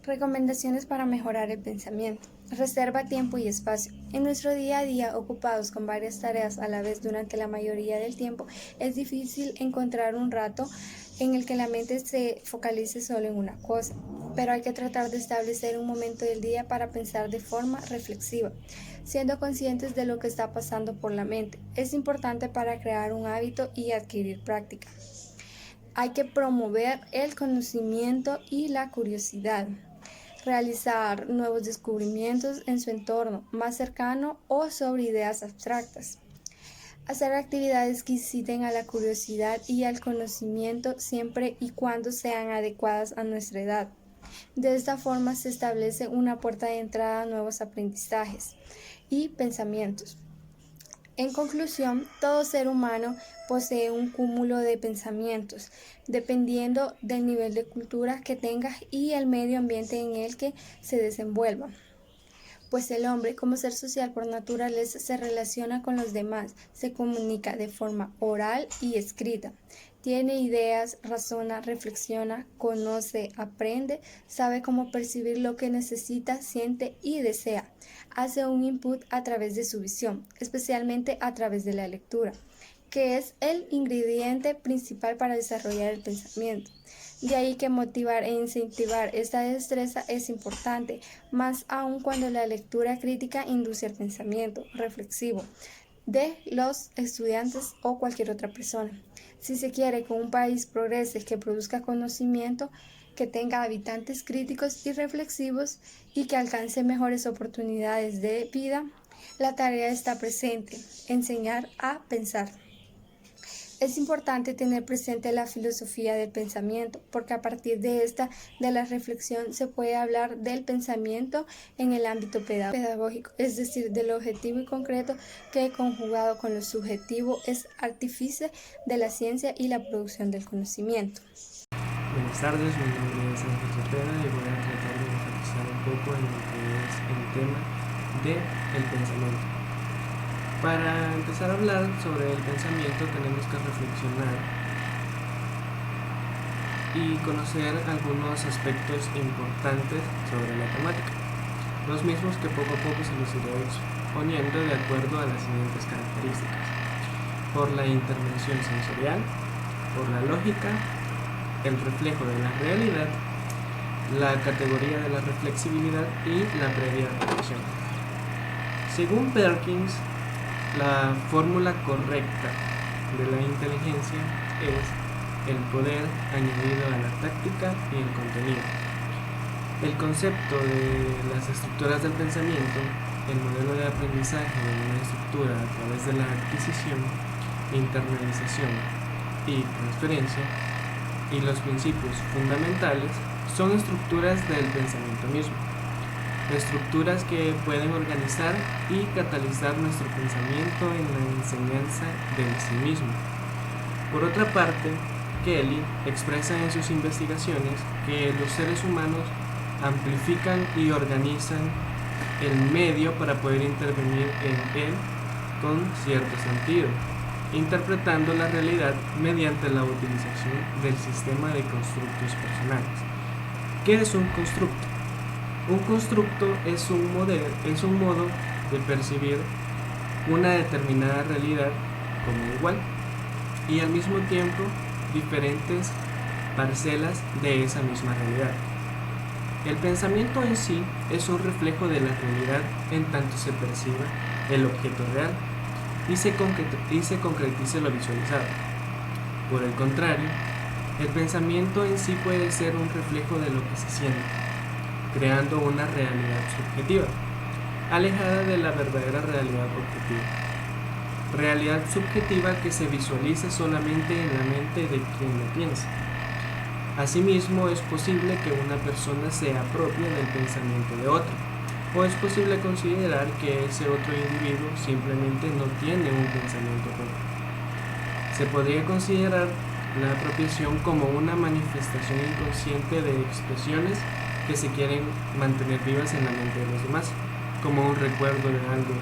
Recomendaciones para mejorar el pensamiento. Reserva tiempo y espacio. En nuestro día a día, ocupados con varias tareas a la vez durante la mayoría del tiempo, es difícil encontrar un rato en el que la mente se focalice solo en una cosa. Pero hay que tratar de establecer un momento del día para pensar de forma reflexiva, siendo conscientes de lo que está pasando por la mente. Es importante para crear un hábito y adquirir práctica. Hay que promover el conocimiento y la curiosidad. Realizar nuevos descubrimientos en su entorno más cercano o sobre ideas abstractas. Hacer actividades que inciten a la curiosidad y al conocimiento siempre y cuando sean adecuadas a nuestra edad. De esta forma se establece una puerta de entrada a nuevos aprendizajes y pensamientos. En conclusión, todo ser humano posee un cúmulo de pensamientos, dependiendo del nivel de cultura que tenga y el medio ambiente en el que se desenvuelva. Pues el hombre, como ser social por naturaleza, se relaciona con los demás, se comunica de forma oral y escrita. Tiene ideas, razona, reflexiona, conoce, aprende, sabe cómo percibir lo que necesita, siente y desea. Hace un input a través de su visión, especialmente a través de la lectura, que es el ingrediente principal para desarrollar el pensamiento. De ahí que motivar e incentivar esta destreza es importante, más aún cuando la lectura crítica induce el pensamiento reflexivo de los estudiantes o cualquier otra persona. Si se quiere que un país progrese, que produzca conocimiento, que tenga habitantes críticos y reflexivos y que alcance mejores oportunidades de vida, la tarea está presente: enseñar a pensar. Es importante tener presente la filosofía del pensamiento, porque a partir de la reflexión, se puede hablar del pensamiento en el ámbito pedagógico, es decir, del objetivo y concreto que, conjugado con lo subjetivo, es artífice de la ciencia y la producción del conocimiento. Buenas tardes, mi nombre es Ángel Cepeda y voy a tratar de enfatizar un poco en lo que es el tema del pensamiento. Para empezar a hablar sobre el pensamiento tenemos que reflexionar y conocer algunos aspectos importantes sobre la temática, los mismos que poco a poco se los iré exponiendo de acuerdo a las siguientes características: por la intervención sensorial, por la lógica, el reflejo de la realidad, la categoría de la reflexibilidad y la previa reflexión. Según Perkins, la fórmula correcta de la inteligencia es el poder añadido a la táctica y el contenido. El concepto de las estructuras del pensamiento, el modelo de aprendizaje de una estructura a través de la adquisición, internalización y transferencia, y los principios fundamentales son estructuras del pensamiento mismo. Estructuras que pueden organizar y catalizar nuestro pensamiento en la enseñanza del sí mismo. Por otra parte, Kelly expresa en sus investigaciones que los seres humanos amplifican y organizan el medio para poder intervenir en él con cierto sentido, interpretando la realidad mediante la utilización del sistema de constructos personales. ¿Qué es un constructo? Un constructo es un modo de percibir una determinada realidad como igual y al mismo tiempo diferentes parcelas de esa misma realidad. El pensamiento en sí es un reflejo de la realidad en tanto se perciba el objeto real y se concretice lo visualizado. Por el contrario, el pensamiento en sí puede ser un reflejo de lo que se siente, creando una realidad subjetiva, alejada de la verdadera realidad objetiva. Realidad subjetiva que se visualiza solamente en la mente de quien lo piensa. Asimismo, es posible que una persona se apropie del pensamiento de otro, o es posible considerar que ese otro individuo simplemente no tiene un pensamiento propio. Se podría considerar la apropiación como una manifestación inconsciente de expresiones que se quieren mantener vivas en la mente de los demás, como un recuerdo de algo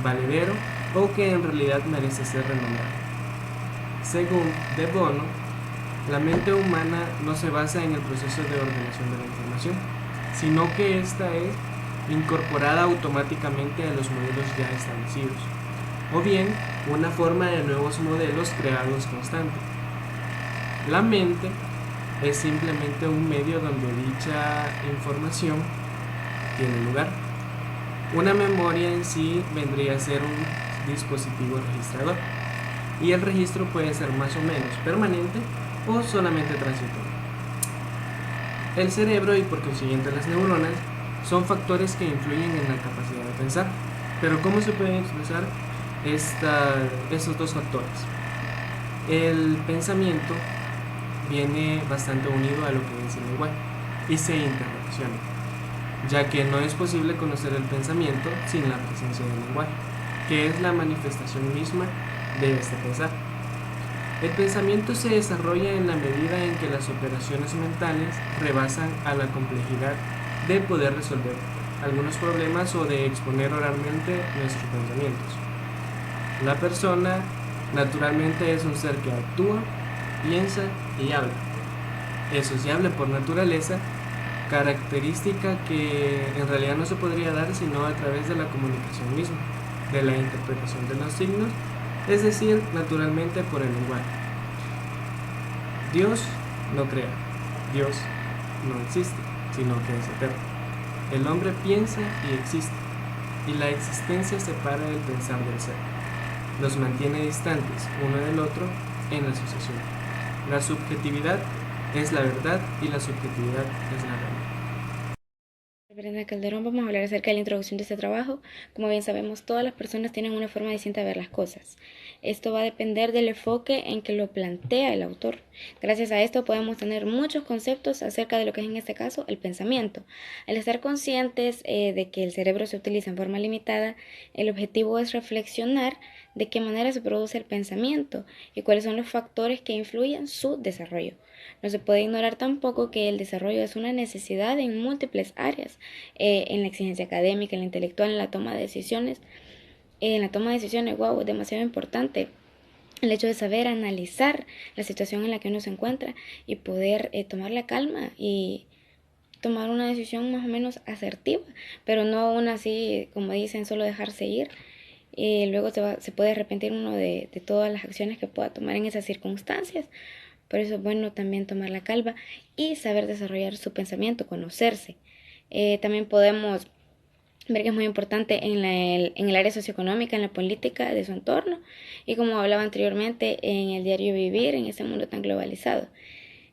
valedero o que en realidad merece ser renombrado. Según De Bono, la mente humana no se basa en el proceso de ordenación de la información, sino que ésta es incorporada automáticamente a los modelos ya establecidos, o bien una forma de nuevos modelos creados constante. La mente es simplemente un medio donde dicha información tiene lugar. Una memoria en sí vendría a ser un dispositivo registrador, y el registro puede ser más o menos permanente o solamente transitorio. El cerebro y por consiguiente las neuronas son factores que influyen en la capacidad de pensar. Pero ¿cómo se pueden expresar estos dos factores? El pensamiento viene bastante unido a lo que es el lenguaje y se interrelaciona, ya que no es posible conocer el pensamiento sin la presencia del lenguaje, que es la manifestación misma de este pensar. El pensamiento se desarrolla en la medida en que las operaciones mentales rebasan a la complejidad de poder resolver algunos problemas o de exponer oralmente nuestros pensamientos. La persona naturalmente es un ser que actúa, piensa y habla. Es sociable por naturaleza, característica que en realidad no se podría dar sino a través de la comunicación misma, de la interpretación de los signos, es decir, naturalmente por el lenguaje. Dios no crea, Dios no existe, sino que es eterno. El hombre piensa y existe, y la existencia separa el pensar del ser. Los mantiene distantes uno del otro en la sucesión. La subjetividad es la verdad y la subjetividad es la realidad. Brenda Calderón, vamos a hablar acerca de la introducción de este trabajo. Como bien sabemos, todas las personas tienen una forma distinta de ver las cosas. Esto va a depender del enfoque en que lo plantea el autor. Gracias a esto podemos tener muchos conceptos acerca de lo que es en este caso el pensamiento. Al estar conscientes de que el cerebro se utiliza en forma limitada, el objetivo es reflexionar de qué manera se produce el pensamiento y cuáles son los factores que influyen su desarrollo. No se puede ignorar tampoco que el desarrollo es una necesidad en múltiples áreas, en la exigencia académica, en la intelectual, en la toma de decisiones. En la toma de decisiones, es demasiado importante el hecho de saber analizar la situación en la que uno se encuentra y poder tomar la calma y tomar una decisión más o menos asertiva, pero no una así, como dicen, solo dejarse ir. Luego se puede arrepentir uno de todas las acciones que pueda tomar en esas circunstancias. Por eso es bueno también tomar la calma y saber desarrollar su pensamiento, conocerse. También podemos ver que es muy importante en el área socioeconómica, en la política de su entorno y como hablaba anteriormente, en el diario vivir, en ese mundo tan globalizado.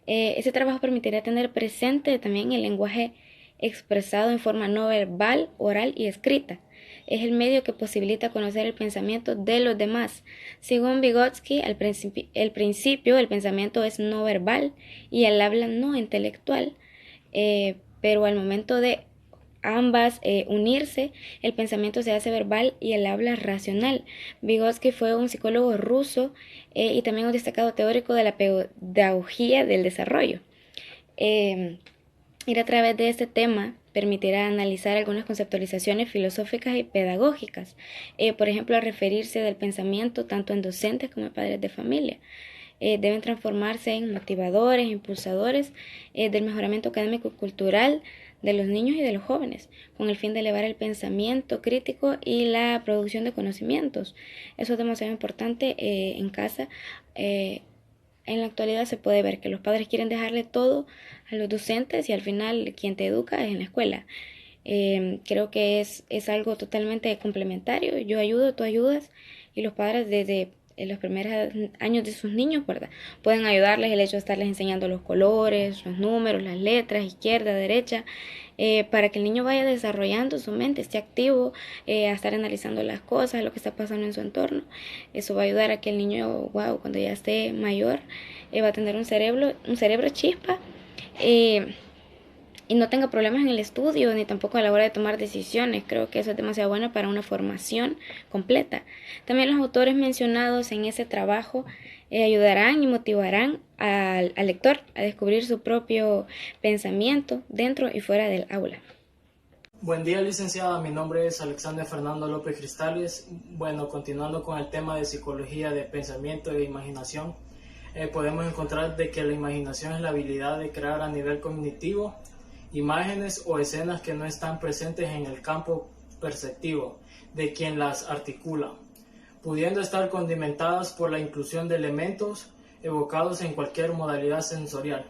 Ese trabajo permitirá tener presente también el lenguaje expresado en forma no verbal, oral y escrita. Es el medio que posibilita conocer el pensamiento de los demás. Según Vygotsky, el principio del pensamiento es no verbal y el habla no intelectual, pero al momento de ambas unirse, el pensamiento se hace verbal y el habla racional. Vygotsky fue un psicólogo ruso y también un destacado teórico de la pedagogía del desarrollo. Ir a través de este tema permitirá analizar algunas conceptualizaciones filosóficas y pedagógicas, por ejemplo, a referirse del pensamiento tanto en docentes como en padres de familia. Deben transformarse en motivadores, impulsadores del mejoramiento académico y cultural de los niños y de los jóvenes, con el fin de elevar el pensamiento crítico y la producción de conocimientos. Eso es demasiado importante en casa. En la actualidad se puede ver que los padres quieren dejarle todo a los docentes y al final quien te educa es en la escuela. Creo que es algo totalmente complementario. Yo ayudo, tú ayudas y los padres desde los primeros años de sus niños, ¿verdad? Pueden ayudarles el hecho de estarles enseñando los colores, los números, las letras, izquierda, derecha, para que el niño vaya desarrollando su mente, esté activo, a estar analizando las cosas, lo que está pasando en su entorno. Eso va a ayudar a que el niño, cuando ya esté mayor, va a tener un cerebro chispa, y no tenga problemas en el estudio ni tampoco a la hora de tomar decisiones. Creo que eso es demasiado bueno para una formación completa. También los autores mencionados en ese trabajo ayudarán y motivarán al lector a descubrir su propio pensamiento dentro y fuera del aula. Buen día, licenciada. Mi nombre es Alexander Fernando López Cristales. Bueno, continuando con el tema de psicología de pensamiento e imaginación, podemos encontrar de que la imaginación es la habilidad de crear a nivel cognitivo imágenes o escenas que no están presentes en el campo perceptivo de quien las articula, pudiendo estar condimentadas por la inclusión de elementos evocados en cualquier modalidad sensorial.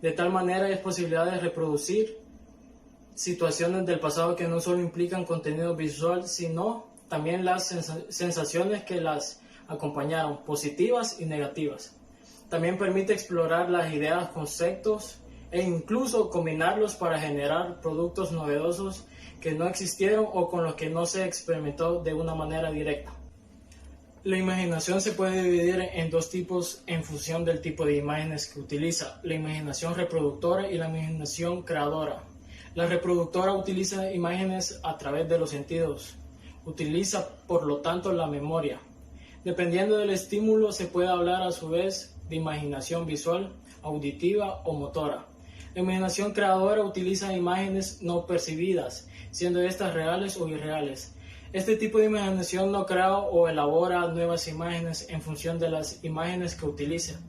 De tal manera es posibilidad de reproducir situaciones del pasado que no solo implican contenido visual, sino también las sensaciones que las acompañaron, positivas y negativas. También permite explorar las ideas, conceptos e incluso combinarlos para generar productos novedosos que no existieron o con los que no se experimentó de una manera directa. La imaginación se puede dividir en dos tipos en función del tipo de imágenes que utiliza: la imaginación reproductora y la imaginación creadora. La reproductora utiliza imágenes a través de los sentidos, utiliza por lo tanto la memoria. Dependiendo del estímulo se puede hablar a su vez de imaginación visual, auditiva o motora. La imaginación creadora utiliza imágenes no percibidas, siendo estas reales o irreales. Este tipo de imaginación no crea o elabora nuevas imágenes en función de las imágenes que utiliza.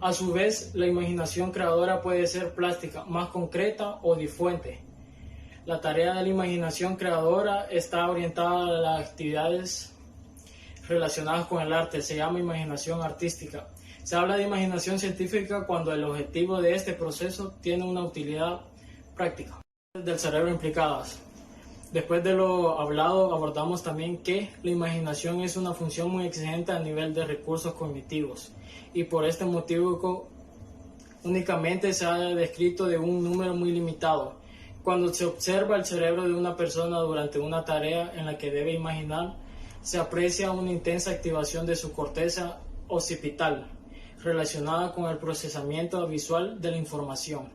A su vez, la imaginación creadora puede ser plástica, más concreta o difuente. La tarea de la imaginación creadora está orientada a las actividades relacionadas con el arte. Se llama imaginación artística. Se habla de imaginación científica cuando el objetivo de este proceso tiene una utilidad práctica. Del cerebro implicadas. Después de lo hablado, abordamos también que la imaginación es una función muy exigente a nivel de recursos cognitivos y por este motivo únicamente se ha descrito de un número muy limitado. Cuando se observa el cerebro de una persona durante una tarea en la que debe imaginar, se aprecia una intensa activación de su corteza occipital relacionada con el procesamiento visual de la información.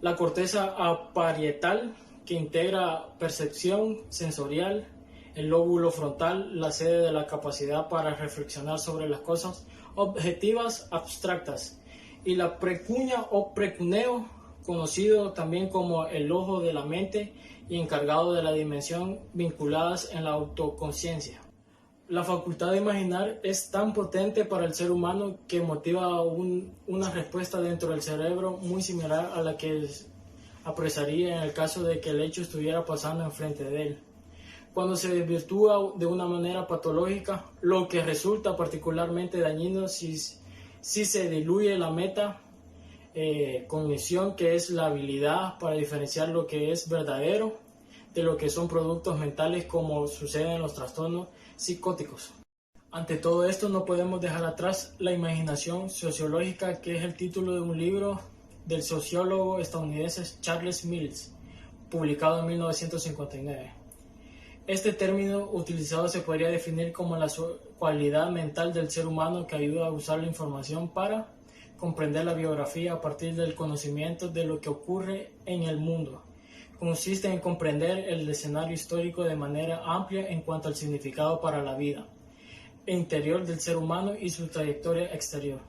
La corteza parietal, que integra percepción sensorial, el lóbulo frontal, la sede de la capacidad para reflexionar sobre las cosas objetivas abstractas, y la precuña o precuneo, conocido también como el ojo de la mente y encargado de la dimensión vinculadas en la autoconciencia. La facultad de imaginar es tan potente para el ser humano que motiva una respuesta dentro del cerebro muy similar a la que apresaría en el caso de que el hecho estuviera pasando enfrente de él. Cuando se desvirtúa de una manera patológica, lo que resulta particularmente dañino si se diluye la cognición, que es la habilidad para diferenciar lo que es verdadero de lo que son productos mentales, como sucede en los trastornos psicóticos. Ante todo esto no podemos dejar atrás la imaginación sociológica, que es el título de un libro del sociólogo estadounidense Charles Mills, publicado en 1959. Este término utilizado se podría definir como la cualidad mental del ser humano que ayuda a usar la información para comprender la biografía a partir del conocimiento de lo que ocurre en el mundo. Consiste en comprender el escenario histórico de manera amplia en cuanto al significado para la vida interior del ser humano y su trayectoria exterior.